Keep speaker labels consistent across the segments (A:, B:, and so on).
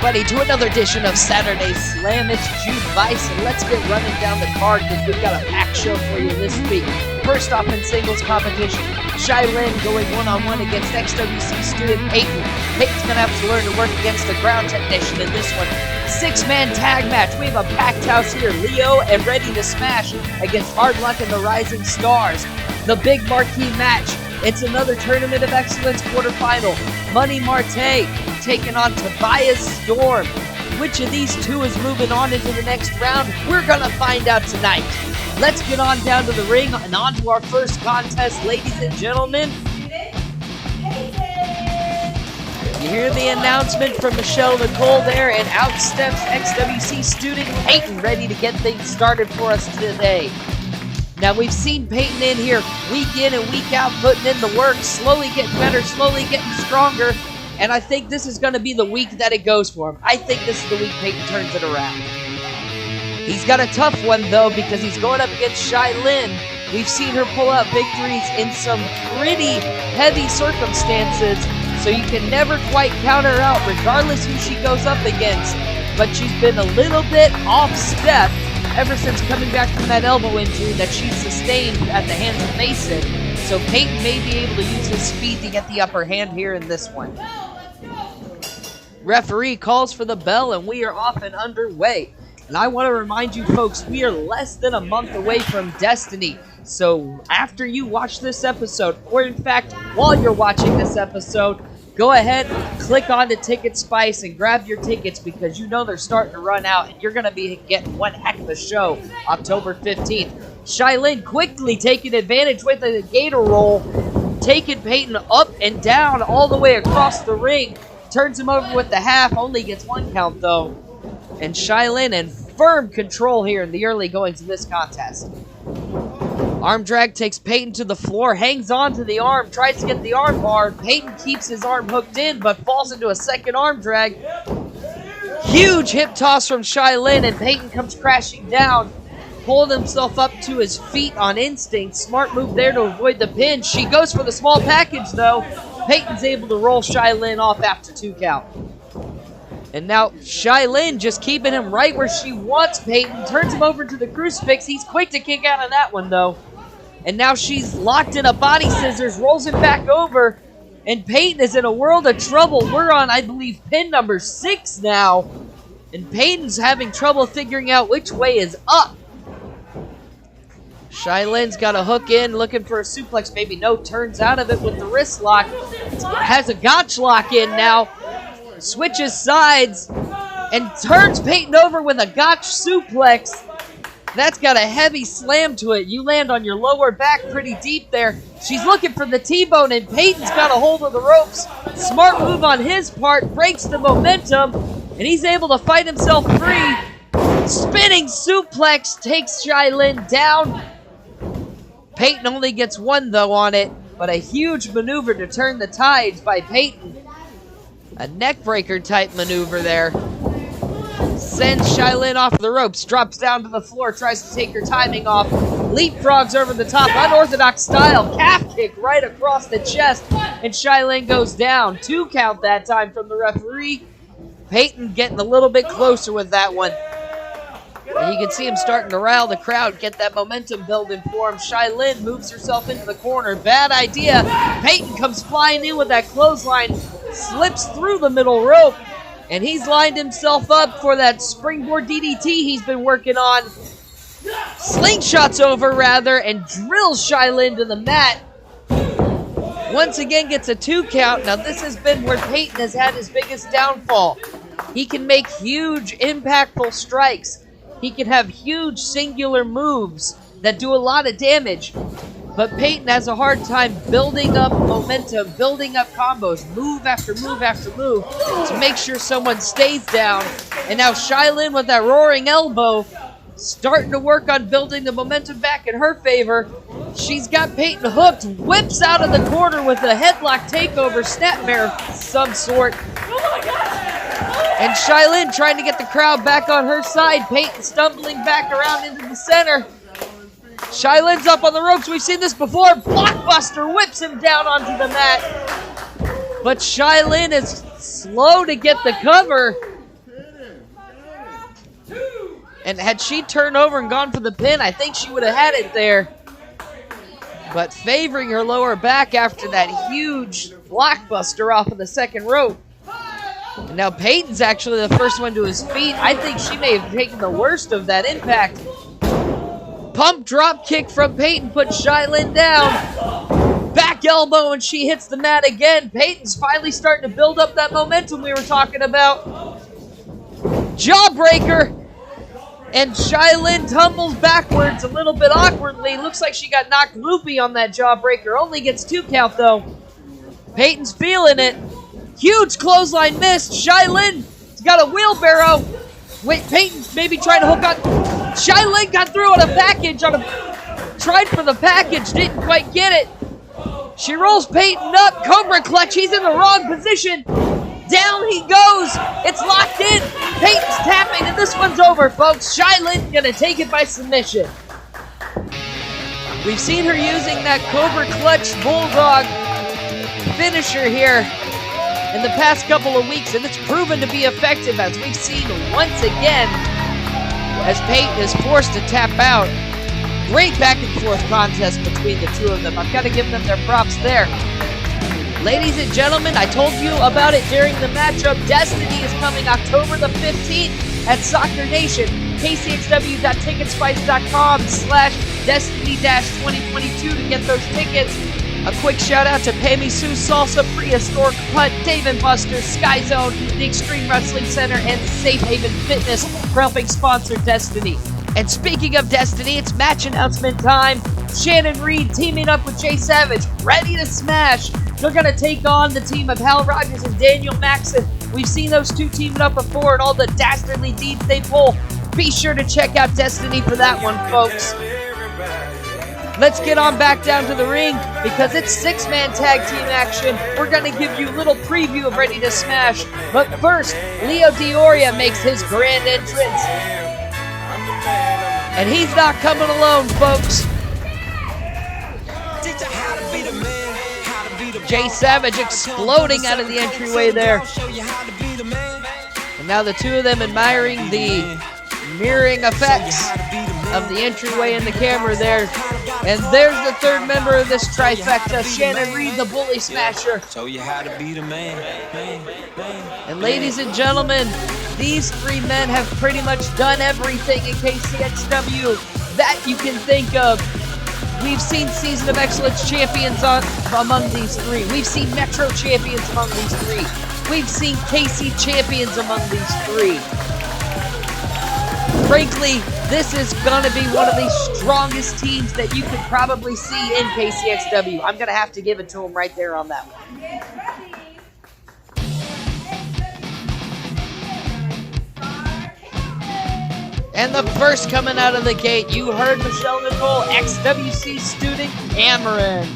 A: everybody, to another edition of Saturday Slam. It's Tobias, and let's get running down the card because we've got a packed show for you this week. First off in singles competition, Shylynn going one-on-one against XWC Student Payton. Payton's going to have to learn to work against the ground technician in this one. Six-man tag match. We have a packed house here. Leo and Ready to Smash against Hard Luck and the Rising Stars. The big marquee match. It's another Tournament of Xcellence quarterfinal. Money Martae taking on Tobias Storm. Which of these two is moving on into the next round? We're going to find out tonight. Let's get on down to the ring and on to our first contest, ladies and gentlemen. You hear the announcement from Michelle Nicole there, and out steps XWC Student Payton, ready to get things started for us today. Now, we've seen Payton in here week in and week out, putting in the work, slowly getting better, slowly getting stronger, and I think this is going to be the week that it goes for him. I think this is the week Payton turns it around. He's got a tough one, though, because he's going up against Shylynn. We've seen her pull out victories in some pretty heavy circumstances, so you can never quite count her out, regardless who she goes up against. But she's been a little bit off step ever since coming back from that elbow injury that she sustained at the hands of Mason. So Payton may be able to use his speed to get the upper hand here in this one. Referee calls for the bell, and we are off and underway. And I want to remind you folks, we are less than a month away from Destiny. So after you watch this episode, or in fact, while you're watching this episode, go ahead, click on to Ticket Spice and grab your tickets because you know they're starting to run out and you're going to be getting one heck of a show October 15th. Shylynn quickly taking advantage with a gator roll, taking Payton up and down all the way across the ring. Turns him over with the half, only gets one count though. And Shylynn in firm control here in the early goings of this contest. Arm drag takes Payton to the floor, hangs on to the arm, tries to get the arm bar. Payton keeps his arm hooked in, but falls into a second arm drag. Huge hip toss from Shylynn, and Payton comes crashing down, pulling himself up to his feet on instinct. Smart move there to avoid the pin. She goes for the small package, though. Payton's able to roll Shylynn off after 2 count. And now Shylynn just keeping him right where she wants Payton. Turns him over to the crucifix. He's quick to kick out of that one, though. And now she's locked in a body scissors, rolls him back over, and Payton is in a world of trouble. We're on, I believe, pin number 6 now, and Payton's having trouble figuring out which way is up. Shylynn's got a hook in, looking for a suplex, maybe no, turns out of it with the wrist lock. Has a gotch lock in now, switches sides, and turns Payton over with a gotch suplex. That's got a heavy slam to it. You land on your lower back pretty deep there. She's looking for the T-bone, and Payton's got a hold of the ropes. Smart move on his part, breaks the momentum, and he's able to fight himself free. Spinning suplex takes Shylynn down. Payton only gets one, though, on it, but a huge maneuver to turn the tides by Payton. A neckbreaker type maneuver there. Sends Shylynn off the ropes, drops down to the floor, tries to take her timing off, leapfrogs over the top, unorthodox style, calf kick right across the chest, and Shylynn goes down. 2 count that time from the referee. Payton getting a little bit closer with that one. And you can see him starting to rile the crowd, get that momentum building for him. Shylynn moves herself into the corner. Bad idea. Payton comes flying in with that clothesline, slips through the middle rope, and he's lined himself up for that springboard DDT he's been working on. Slingshots over, rather, and drills Shylynn to the mat. Once again gets a 2 count. Now this has been where Payton has had his biggest downfall. He can make huge, impactful strikes. He can have huge singular moves that do a lot of damage. But Payton has a hard time building up momentum, building up combos, move after move after move to make sure someone stays down. And now Shylynn with that roaring elbow, starting to work on building the momentum back in her favor. She's got Payton hooked, whips out of the corner with a headlock takeover, snapmare of some sort. And Shylynn trying to get the crowd back on her side. Payton stumbling back around into the center. Shylynn's up on the ropes. We've seen this before. Blockbuster whips him down onto the mat. But Shylynn is slow to get the cover. And had she turned over and gone for the pin, I think she would have had it there. But favoring her lower back after that huge blockbuster off of the second rope. And now Payton's actually the first one to his feet. I think she may have taken the worst of that impact. Pump drop kick from Payton puts Shylynn down. Back elbow and she hits the mat again. Payton's finally starting to build up that momentum we were talking about. Jawbreaker. And Shylynn tumbles backwards a little bit awkwardly. Looks like she got knocked loopy on that jawbreaker. Only gets 2 count though. Payton's feeling it. Huge clothesline miss. Shylynn's got a wheelbarrow. Wait, Payton's maybe trying to hook on. Shylynn got through on a package. Tried for the package, didn't quite get it. She rolls Payton up. Cobra clutch. He's in the wrong position. Down he goes. It's locked in. Payton's tapping, and this one's over, folks. Shylynn gonna take it by submission. We've seen her using that Cobra clutch bulldog finisher here in the past couple of weeks, and it's proven to be effective, as we've seen once again as Payton is forced to tap out. Great back and forth contest between the two of them. I've got to give them their props there. Ladies and gentlemen, I told you about it during the matchup. Destiny is coming October the 15th at Soccer Nation. KCXW.ticketspice.com/Destiny-2022 to get those tickets. A quick shout out to Pay Me Sue, Salsa, Prehistoric Punt, Dave & Buster's, Sky Zone, the Extreme Wrestling Center, and Safe Haven Fitness for helping sponsor Destiny. And speaking of Destiny, it's match announcement time. Shannon Reed teaming up with Jay Savage, ready to smash. They're going to take on the team of Hal Rogers and Daniel Maxon. We've seen those two teaming up before and all the dastardly deeds they pull. Be sure to check out Destiny for that one, folks. Let's get on back down to the ring because it's 6-man tag team action. We're going to give you a little preview of Ready to Smash. But first, Leo Dioria makes his grand entrance. And he's not coming alone, folks. Jay Savage exploding out of the entryway there. And now the two of them admiring the mirroring effects of the entryway and the camera there. And there's the third member of this trifecta, Shannon Reed, the Bully Smasher. And ladies and gentlemen, these three men have pretty much done everything in KCXW that you can think of. We've seen Season of Excellence champions among these three. We've seen Metro champions among these three. We've seen KC champions among these three. Frankly, this is going to be one of the strongest teams that you could probably see in KCXW. I'm going to have to give it to them right there on that one. And the first coming out of the gate, you heard Michelle Nicole, XWC Student Cameron.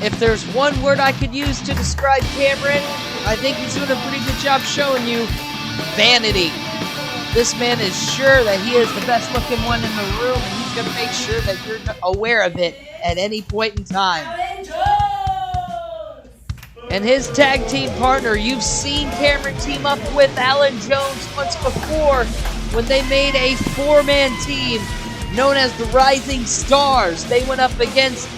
A: If there's one word I could use to describe Cameron, I think he's doing a pretty good job showing you vanity. This man is sure that he is the best looking one in the room, and he's going to make sure that you're aware of it at any point in time. And his tag team partner, you've seen Cameron team up with Alan Jones once before when they made a 4-man team known as the Rising Stars. They went up against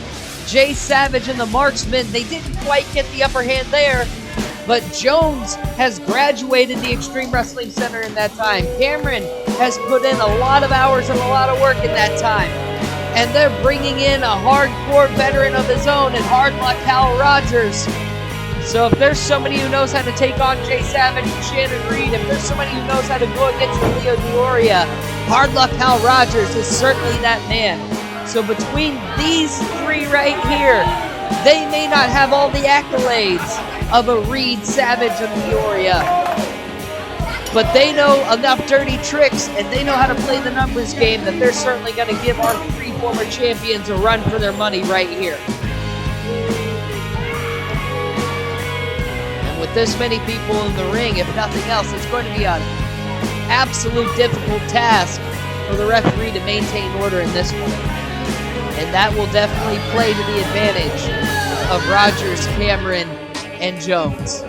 A: Jay Savage and the Marksmen. They didn't quite get the upper hand there, but Jones has graduated the Extreme Wrestling Center in that time. Cameron has put in a lot of hours and a lot of work in that time. And they're bringing in a hardcore veteran of his own in Hard Luck Hal Rogers. So if there's somebody who knows how to take on Jay Savage and Shannon Reed, if there's somebody who knows how to go against Leo Dioria, Hard Luck Hal Rogers is certainly that man. So between these three right here, they may not have all the accolades of a Reed, Savage, and Dioria, but they know enough dirty tricks and they know how to play the numbers game that they're certainly going to give our three former champions a run for their money right here. With this many people in the ring, if nothing else, it's going to be an absolute difficult task for the referee to maintain order in this one. And that will definitely play to the advantage of Rogers, Cameron, and Jones.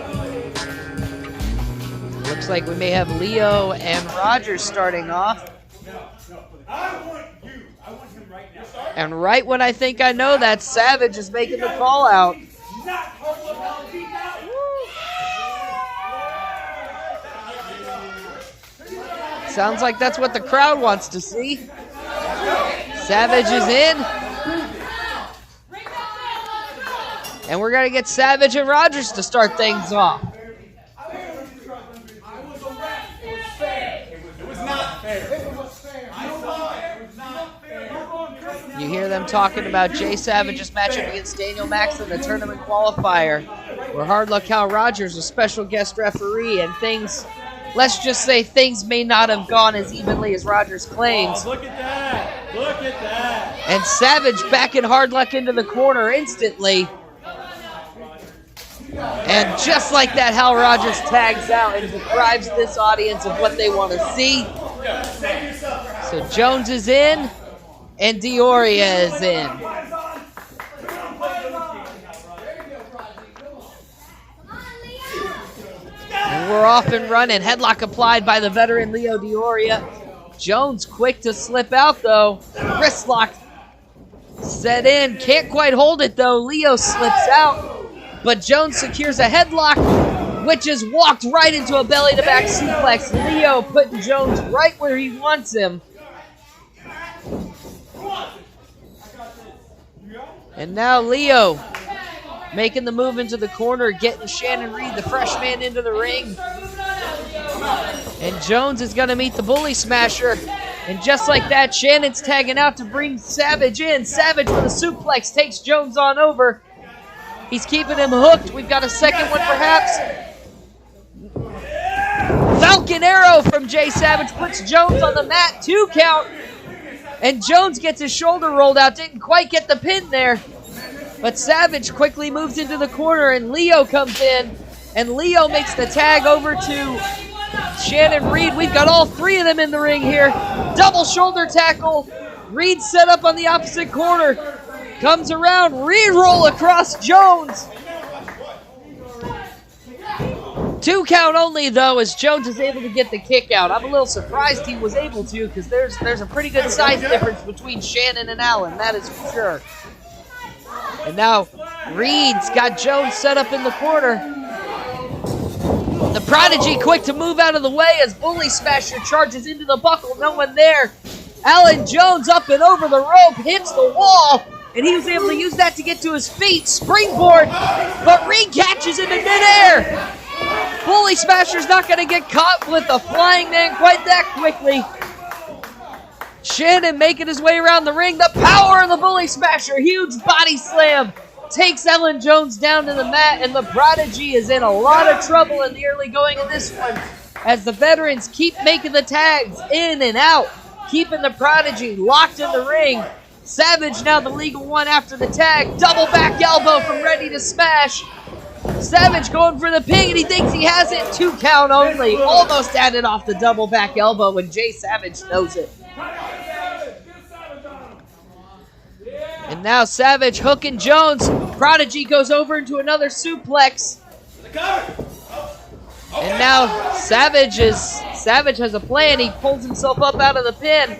A: When Looks like we may have Leo and Rogers starting off. And right when I think I know that, Savage is making the call out. Sounds like that's what the crowd wants to see. Savage is in. And we're going to get Savage and Rogers to start things off. You hear them talking about Jay Savage's matchup against Daniel Max in the tournament qualifier, where Hard Luck Hal Rogers was special guest referee, and things, let's just say things may not have gone as evenly as Rogers claims.
B: Oh, look at that. Look at that.
A: And Savage backing Hard Luck into the corner instantly. And just like that, Hal Rogers tags out and deprives this audience of what they want to see. So Jones is in, and Dioria is in. And we're off and running. Headlock applied by the veteran Leo Dioria. Jones quick to slip out, though. Wrist lock set in. Can't quite hold it, though. Leo slips out. But Jones secures a headlock, which is walked right into a belly-to-back suplex. Leo putting Jones right where he wants him. And now Leo making the move into the corner, getting Shannon Reed, the freshman, into the ring. And Jones is going to meet the Bully Smasher. And just like that, Shannon's tagging out to bring Savage in. Savage with a suplex takes Jones on over. He's keeping him hooked. We've got a second one perhaps. Falcon Arrow from Jay Savage puts Jones on the mat. 2 count. And Jones gets his shoulder rolled out. Didn't quite get the pin there. But Savage quickly moves into the corner and Leo comes in. And Leo makes the tag over to Shannon Reed. We've got all 3 of them in the ring here. Double shoulder tackle. Reed set up on the opposite corner. Comes around, re-roll across Jones. 2 count only, though, as Jones is able to get the kick out. I'm a little surprised he was able to, because there's a pretty good size difference between Shannon and Allen, that is for sure. And now Reed's got Jones set up in the corner. The Prodigy quick to move out of the way as Bully Smasher charges into the buckle. No one there. Allen Jones up and over the rope, hits the wall. And he was able to use that to get to his feet. Springboard, but Reed catches him in midair. Bully Smasher's not going to get caught with a flying man quite that quickly. Shannon making his way around the ring. The power of the Bully Smasher. Huge body slam. Takes Allen Jones down to the mat. And the Prodigy is in a lot of trouble in the early going of this one, as the veterans keep making the tags in and out, keeping the Prodigy locked in the ring. Savage now the legal one after the tag. Double back elbow from Ready to Smash. Savage going for the pin, and he thinks he has it. 2 count only. Almost added off the double back elbow, and Jay Savage knows it. And now Savage hooking Jones. Prodigy goes over into another suplex. And now Savage has a plan. He pulls himself up out of the pin.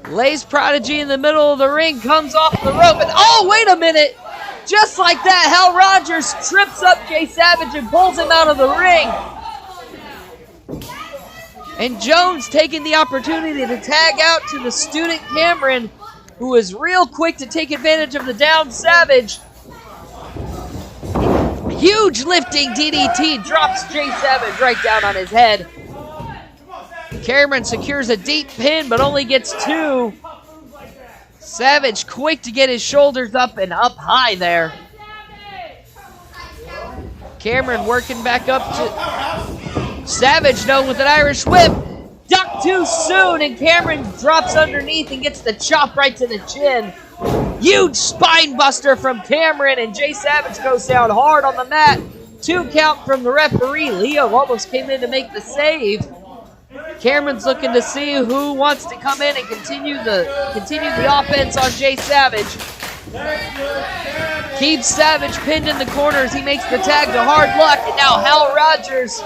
A: Lays Prodigy in the middle of the ring, comes off the rope, and oh, wait a minute! Just like that, Hal Rogers trips up Jay Savage and pulls him out of the ring. And Jones taking the opportunity to tag out to the student Cameron, who is real quick to take advantage of the down Savage. Huge lifting DDT drops Jay Savage right down on his head. Cameron secures a deep pin, but only gets 2. Savage quick to get his shoulders up and up high there. Cameron working back up to Savage, though, with an Irish whip. Ducked too soon, and Cameron drops underneath and gets the chop right to the chin. Huge spine buster from Cameron, and Jay Savage goes down hard on the mat. 2 count from the referee. Leo almost came in to make the save. Cameron's looking to see who wants to come in and continue the offense on Jay Savage. Keeps Savage pinned in the corner as he makes the tag to Hard Luck. And now Hal Rogers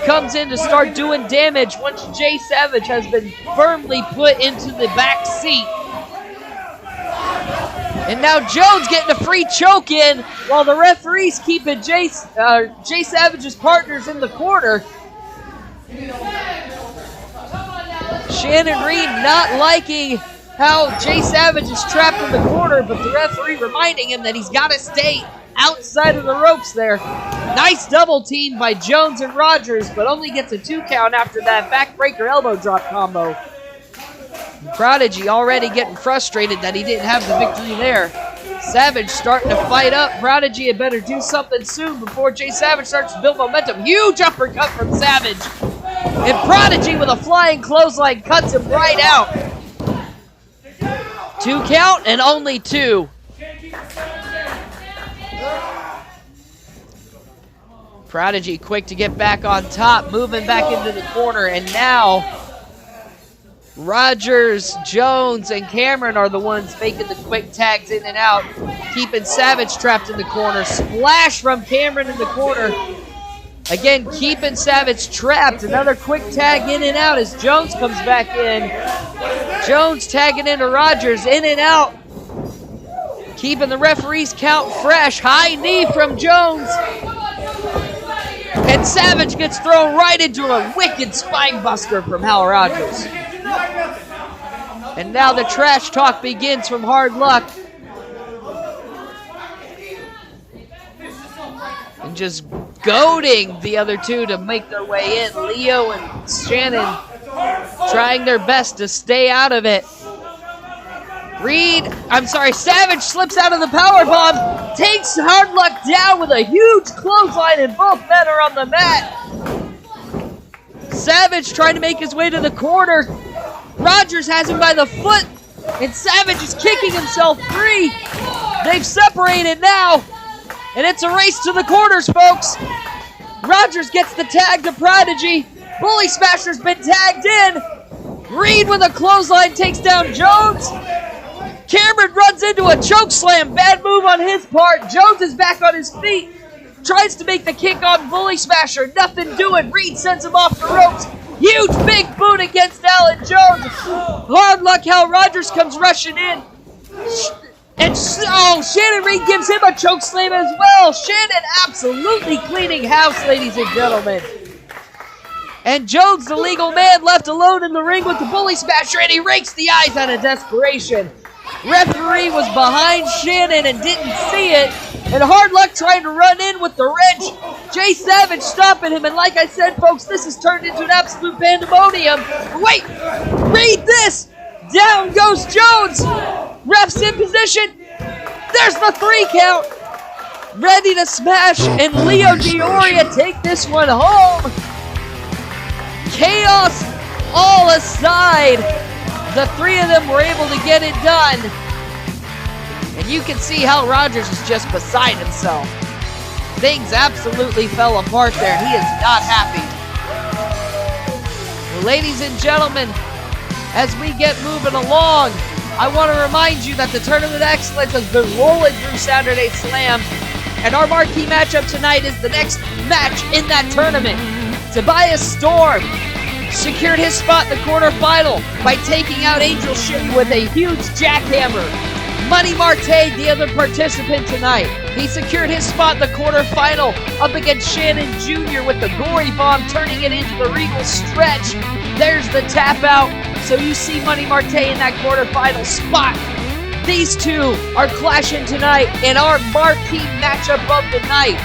A: comes in to start doing damage once Jay Savage has been firmly put into the back seat. And now Jones getting a free choke in while the referees keeping Jay Savage's partners in the corner. Shannon Reed not liking how Jay Savage is trapped in the corner, but the referee reminding him that he's got to stay outside of the ropes there. Nice double team by Jones and Rogers, but only gets a 2 count after that backbreaker elbow drop combo. Prodigy already getting frustrated that he didn't have the victory there. Savage starting to fight up. Prodigy had better do something soon before Jay Savage starts to build momentum. Huge uppercut from Savage. And Prodigy with a flying clothesline cuts him right out. 2 count and only 2. Prodigy quick to get back on top, moving back into the corner, and now Rogers, Jones, and Cameron are the ones making the quick tags in and out, keeping Savage trapped in the corner. Splash from Cameron in the corner. Again, keeping Savage trapped. Another quick tag in and out as Jones comes back in. Jones tagging into Rogers, in and out. Keeping the referee's count fresh. High knee from Jones. And Savage gets thrown right into a wicked spine buster from Hal Rogers. And now the trash talk begins from Hard Luck. And just goading the other two to make their way in. Leo and Shannon trying their best to stay out of it. Savage slips out of the powerbomb, takes Hard Luck down with a huge clothesline, and both men are on the mat. Savage trying to make his way to the corner. Rogers has him by the foot, and Savage is kicking himself free. They've separated now, and it's a race to the corners, folks. Rogers gets the tag to Prodigy. Bully Smasher's been tagged in. Reed with a clothesline takes down Jones. Cameron runs into a choke slam. Bad move on his part. Jones is back on his feet. Tries to make the kick on Bully Smasher. Nothing doing. Reed sends him off the ropes. Huge big boot against Alan Jones. Hard Luck Hal Rogers comes rushing in. And Shannon Reed gives him a choke slam as well. Shannon absolutely cleaning house, ladies and gentlemen. And Jones, the legal man, left alone in the ring with the Bully Smasher, and he rakes the eyes out of desperation. Referee was behind Shannon and didn't see it. And Hard Luck trying to run in with the wrench. Jay Savage stopping him. And like I said, folks, this has turned into an absolute pandemonium. Wait, read this. Down goes Jones. Ref's in position. There's the 3 count. Ready to smash. And Leo Dioria take this one home. Chaos all aside. The 3 of them were able to get it done. And you can see how Rogers is just beside himself. Things absolutely fell apart there. He is not happy. Well, ladies and gentlemen, as we get moving along, I want to remind you that the Tournament of Excellence has been rolling through Saturday Slam. And our marquee matchup tonight is the next match in that tournament. Tobias Storm secured his spot in the quarterfinal by taking out Angel Shimmy with a huge jackhammer. Money Martae, the other participant tonight, he secured his spot in the quarterfinal up against Shannon Jr. with the Gory Bomb, turning it into the Regal Stretch. There's the tap out. So you see Money Martae in that quarterfinal spot. These two are clashing tonight in our marquee matchup of the night.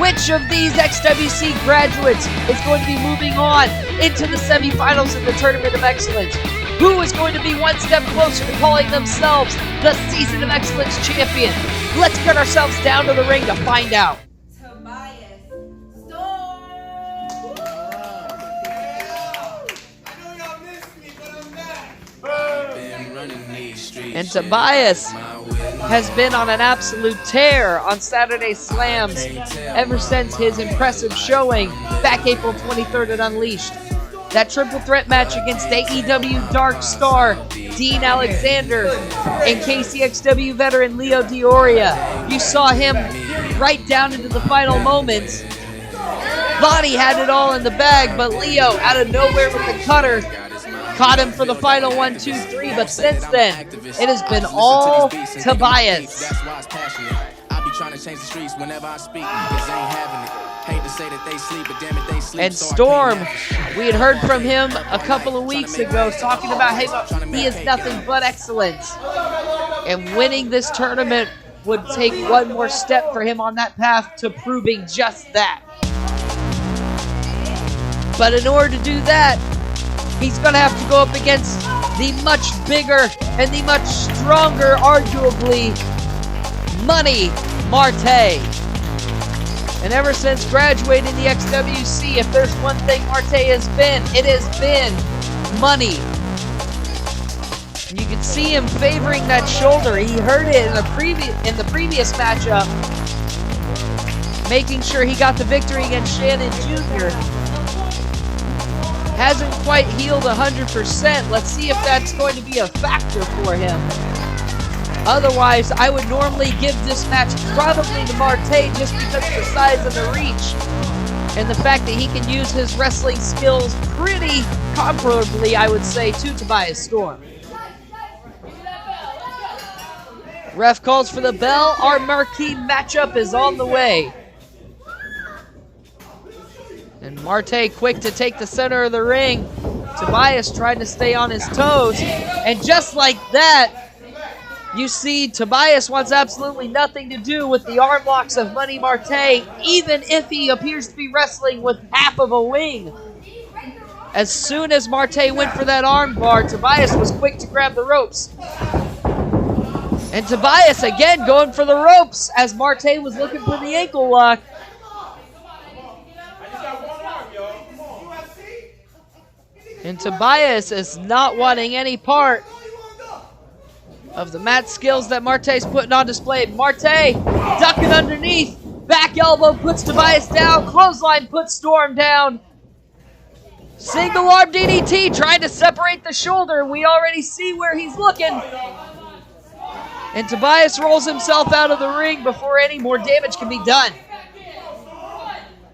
A: Which of these XWC graduates is going to be moving on into the semifinals in the Tournament of Excellence? Who is going to be one step closer to calling themselves the Season of Excellence champion? Let's get ourselves down to the ring to find out.
C: Tobias Storm!
B: I know y'all missed me, but I'm back.
A: And Tobias has been on an absolute tear on Saturday Slams ever since his impressive showing back April 23rd at Unleashed. that triple threat match against AEW Dark Star, Dean Alexander, and KCXW veteran Leo Dioria. You saw him right down into the final moments. Bonnie had it all in the bag, but Leo, out of nowhere with the cutter, caught him for the final 1, 2, 3. But since then, it has been all Tobias. And Storm, we had heard from him a couple of weeks ago talking about he is nothing but excellence. And winning this tournament would take one more step for him on that path to proving just that. But in order to do that, he's going to have to go up against the much bigger and the much stronger, arguably, Money Martae. And ever since graduating the XWC, if there's one thing Martae has been, it has been money. And you can see him favoring that shoulder. He heard it in the previous matchup, making sure he got the victory against Shannon Jr. Hasn't quite healed 100%. Let's see if that's going to be a factor for him. Otherwise, I would normally give this match probably to Martae just because of the size of the reach and the fact that he can use his wrestling skills pretty comparably, I would say, to Tobias Storm. Ref calls for the bell. Our marquee matchup is on the way. And Martae quick to take the center of the ring. Tobias trying to stay on his toes. And just like that, you see Tobias wants absolutely nothing to do with the arm locks of Money Martae, even if he appears to be wrestling with half of a wing. As soon as Martae went for that arm bar, Tobias was quick to grab the ropes. And Tobias again going for the ropes as Martae was looking for the ankle lock. And Tobias is not wanting any part of the mat skills that Martae's putting on display. Martae ducking underneath. Back elbow puts Tobias down. Clothesline puts Storm down. Single arm DDT trying to separate the shoulder. We already see where he's looking. And Tobias rolls himself out of the ring before any more damage can be done.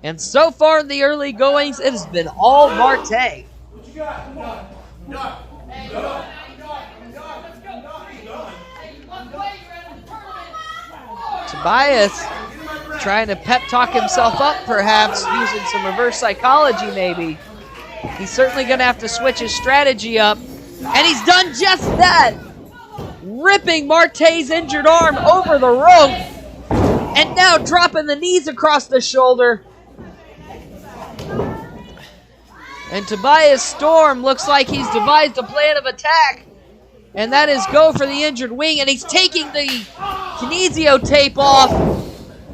A: And so far in the early goings, it has been all Martae. Tobias trying to pep talk himself up, perhaps using some reverse psychology maybe. He's certainly going to have to switch his strategy up. And he's done just that. Ripping Martae's injured arm over the rope. And now dropping the knees across the shoulder. And Tobias Storm looks like he's devised a plan of attack. And that is go for the injured wing. And he's taking the kinesio tape off.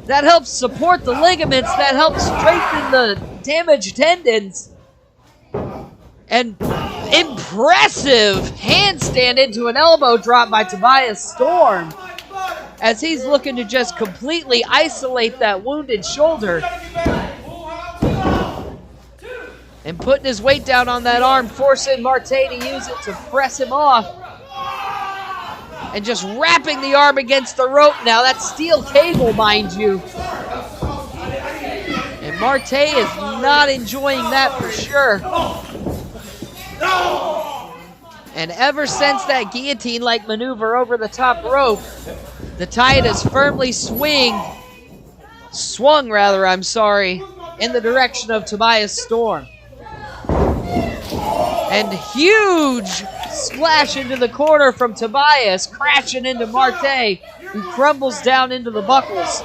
A: That helps support the ligaments. That helps strengthen the damaged tendons. And impressive handstand into an elbow drop by Tobias Storm. As he's looking to just completely isolate that wounded shoulder. And putting his weight down on that arm, forcing Martae to use it to press him off. And just wrapping the arm against the rope now. That's steel cable, mind you. And Martae is not enjoying that for sure. And ever since that guillotine-like maneuver over the top rope, the tide has firmly swung, in the direction of Tobias Storm. And huge splash into the corner from Tobias, crashing into Martae, who crumbles down into the buckles.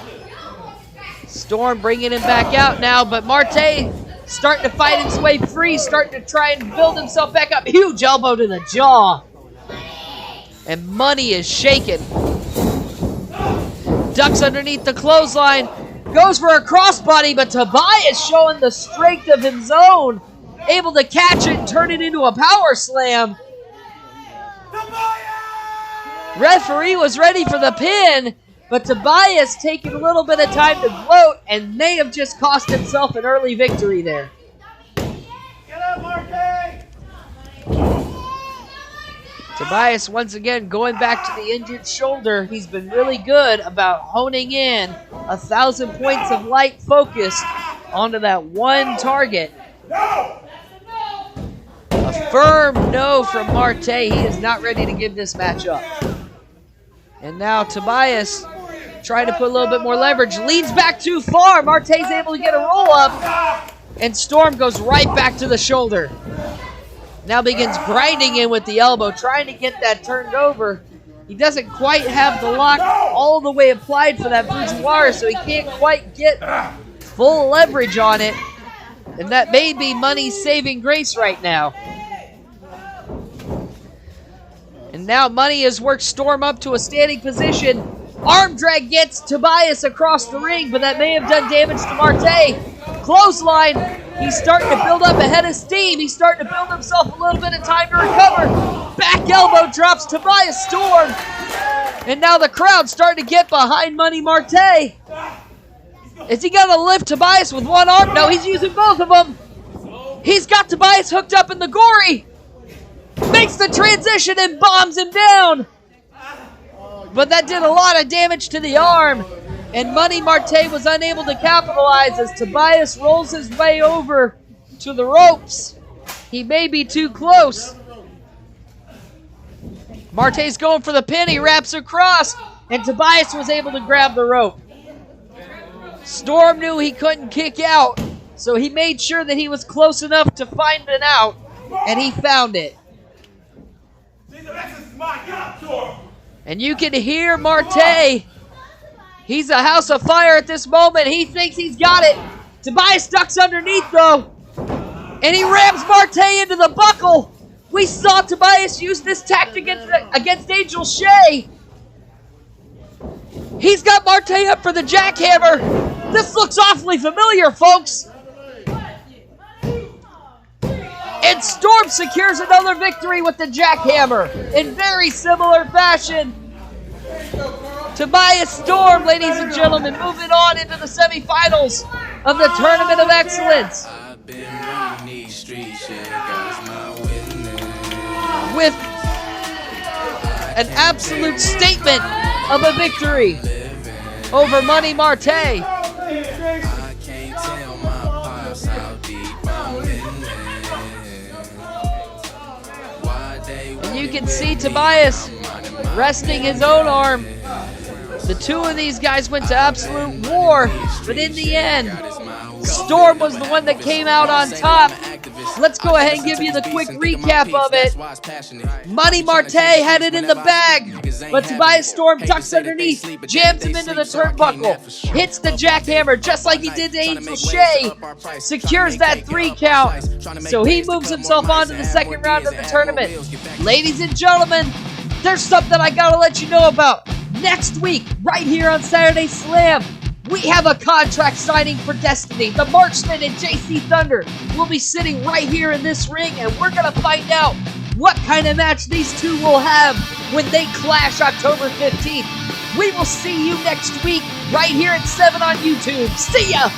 A: Storm bringing him back out now, but Martae starting to fight his way free, starting to try and build himself back up. Huge elbow to the jaw. And Money is shaken. Ducks underneath the clothesline, goes for a crossbody, but Tobias showing the strength of his own. Able to catch it and turn it into a power slam. Referee was ready for the pin, but Tobias taking a little bit of time to gloat and may have just cost himself an early victory there.
D: Get up, Martae!
A: Tobias once again going back to the injured shoulder. He's been really good about honing in 1,000 points of light focus onto that one target. A firm no from Martae. He is not ready to give this match up. And now Tobias trying to put a little bit more leverage. Leads back too far. Martae's able to get a roll up. And Storm goes right back to the shoulder. Now begins grinding in with the elbow, trying to get that turned over. He doesn't quite have the lock all the way applied for that Fujiwara, so he can't quite get full leverage on it. And that may be Money's saving grace right now. And now Money has worked Storm up to a standing position. Arm drag gets Tobias across the ring, but that may have done damage to Martae. Clothesline. He's starting to build up a head of steam. He's starting to build himself a little bit of time to recover. Back elbow drops Tobias Storm. And now the crowd's starting to get behind Money Martae. Is he going to lift Tobias with one arm? No, he's using both of them. He's got Tobias hooked up in the gory. Makes the transition and bombs him down. But that did a lot of damage to the arm. And Money Martae was unable to capitalize as Tobias rolls his way over to the ropes. He may be too close. Martae's going for the pin. He wraps across. And Tobias was able to grab the rope. Storm knew he couldn't kick out, so he made sure that he was close enough to find an out, and he found it. And you can hear Martae. He's a house of fire at this moment. He thinks he's got it. Tobias ducks underneath, though, and he rams Martae into the buckle. We saw Tobias use this tactic against Angel Shea. He's got Martae up for the jackhammer. This looks awfully familiar, folks. And Storm secures another victory with the jackhammer in very similar fashion. Tobias Storm, ladies and gentlemen, moving on into the semifinals of the Tournament of Excellence. With an absolute statement of a victory over Money Martae. And you can see Tobias resting his own arm. The two of these guys went to absolute war, but in the end, Storm was the one that came out on top. Let's go ahead and give you the quick recap of it. Money Martae had it in the bag, but Tobias Storm tucks underneath, jams him into the turnbuckle, hits the jackhammer just like he did to Angel Shea, secures that 3 count, so he moves himself on to the second round of the tournament. Ladies and gentlemen, there's something I gotta let you know about. Next week, right here on Saturday Slam, we have a contract signing for Destiny. The Marksman and JC Thunder will be sitting right here in this ring, and we're going to find out what kind of match these two will have when they clash October 15th. We will see you next week right here at 7 on YouTube. See ya!